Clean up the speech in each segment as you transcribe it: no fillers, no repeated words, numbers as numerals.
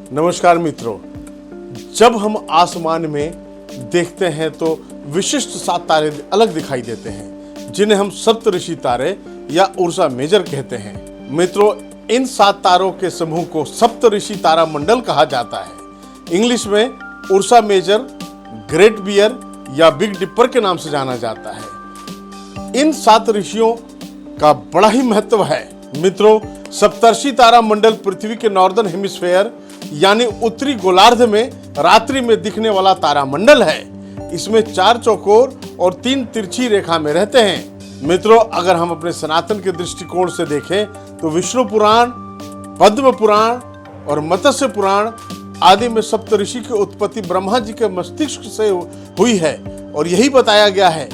नमस्कार मित्रों, जब हम आसमान में देखते हैं तो विशिष्ट 7 तारे अलग दिखाई देते हैं, जिन्हें हम सप्तऋषि तारे या उर्सा मेजर कहते हैं। मित्रों, इन 7 तारों के समूह को सप्तऋषि तारा मंडल कहा जाता है। इंग्लिश में उर्सा मेजर, ग्रेट बियर या बिग डिपर के नाम से जाना जाता है। इन 7 ऋषियों का बड़ा ही महत्व है। मित्रों, सप्तर्षि तारा मंडल पृथ्वी के नॉर्दर्न हेमिस्फेयर यानी उत्तरी गोलार्ध में रात्रि में दिखने वाला तारामंडल है। इसमें 4 चौकोर और 3 तिरछी रेखा में रहते हैं। मित्रों, अगर हम अपने सनातन के दृष्टिकोण से देखें तो विष्णु पुराण, पद्म पुराण और मत्स्य पुराण आदि में सप्तऋषि की उत्पत्ति ब्रह्मा जी के मस्तिष्क से हुई है और यही बताया गया है,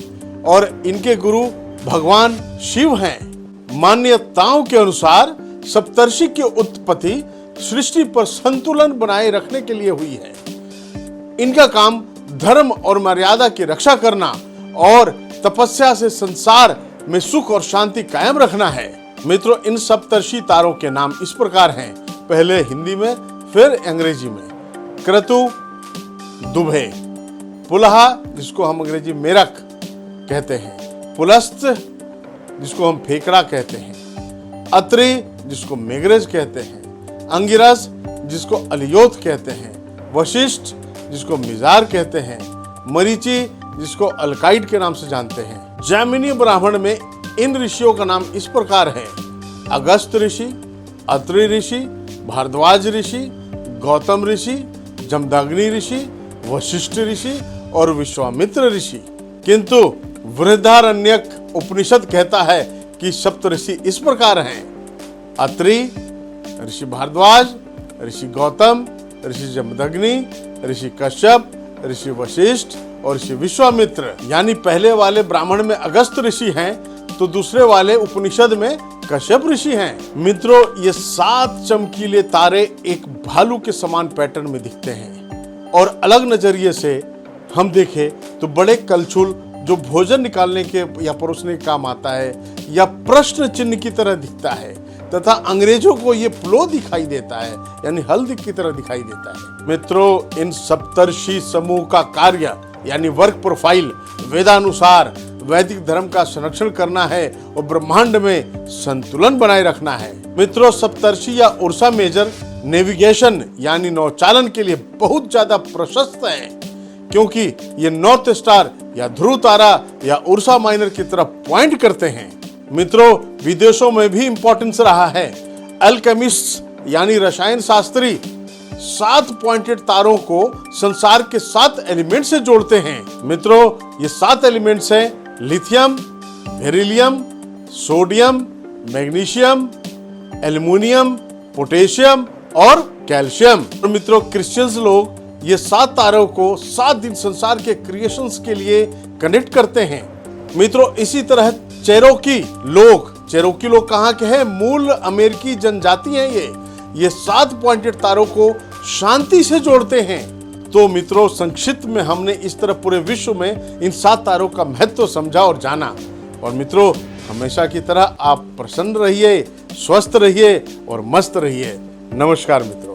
और इनके गुरु भगवान शिव हैं। मान्यताओं के अनुसार सप्तर्षि की उत्पत्ति सृष्टि पर संतुलन बनाए रखने के लिए हुई है। इनका काम धर्म और मर्यादा की रक्षा करना और तपस्या से संसार में सुख और शांति कायम रखना है। मित्रों, इन सप्तर्षि तारों के नाम इस प्रकार हैं, पहले हिंदी में फिर अंग्रेजी में। क्रतु दुभे, पुलहा जिसको हम अंग्रेजी मेरक कहते हैं, पुलस्त जिसको हम फेकड़ा कहते हैं, अत्रि जिसको मेघरज कहते हैं, अंगिरस जिसको अलियोथ कहते हैं, वशिष्ठ जिसको मिजार कहते हैं, मरीचि जिसको अलकाइड के नाम से जानते हैं। जैमिनी ब्राह्मण में इन ऋषियों का नाम इस प्रकार है: अगस्त ऋषि, अत्रि ऋषि, भारद्वाज ऋषि, गौतम ऋषि, जमदग्नि ऋषि, वशिष्ठ ऋषि और विश्वामित्र ऋषि। किंतु बृहदारण्यक उपनिषद कहता है कि सप्तऋषि इस प्रकार हैं: अत्रि, ऋषि भारद्वाज, ऋषि गौतम, ऋषि जमदग्नि, ऋषि कश्यप, ऋषि वशिष्ठ और ऋषि विश्वामित्र। यानी पहले वाले ब्राह्मण में अगस्त ऋषि हैं तो दूसरे वाले उपनिषद में कश्यप ऋषि हैं। मित्रों, ये 7 चमकीले तारे एक भालू के समान पैटर्न में दिखते हैं और अलग नजरिए से हम देखें तो बड़े कलछुल जो भोजन निकालने के या परोसने के काम आता है या प्रश्न चिन्ह की तरह दिखता है, तथा अंग्रेजों को ये प्लो दिखाई देता है यानी हल्दी की तरह दिखाई देता है। मित्रों, इन सप्तर्षि समूह का कार्य यानी वर्क प्रोफाइल वेदानुसार वैदिक धर्म का संरक्षण करना है और ब्रह्मांड में संतुलन बनाए रखना है। मित्रों, सप्तर्षि या उर्सा मेजर नेविगेशन यानी नौचालन के लिए बहुत ज्यादा प्रशस्त है, क्योंकि ये नॉर्थ स्टार या ध्रुव तारा या उर्सा माइनर की तरफ पॉइंट करते हैं। मित्रों, विदेशों में भी इंपॉर्टेंस रहा है। अल्केमिस्ट यानी रसायन शास्त्री 7 पॉइंटेड तारों को संसार के 7 एलिमेंट से जोड़ते हैं। मित्रों, ये 7 एलिमेंट्स हैं: lithium, beryllium, sodium, magnesium, aluminium, potassium और कैल्शियम। और मित्रों, क्रिश्चियंस लोग ये 7 तारों को 7 दिन संसार के क्रिएशंस के लिए कनेक्ट करते हैं। मित्रों, इसी तरह चेरोकी लोग कहाँ के हैं? मूल अमेरिकी जनजाति हैं। ये 7 पॉइंटेड तारों को शांति से जोड़ते हैं। तो मित्रों, संक्षिप्त में हमने इस तरह पूरे विश्व में इन 7 तारों का महत्व समझा और जाना। और मित्रों, हमेशा की तरह आप प्रसन्न रहिए, स्वस्थ रहिए और मस्त रहिए। नमस्कार मित्रों।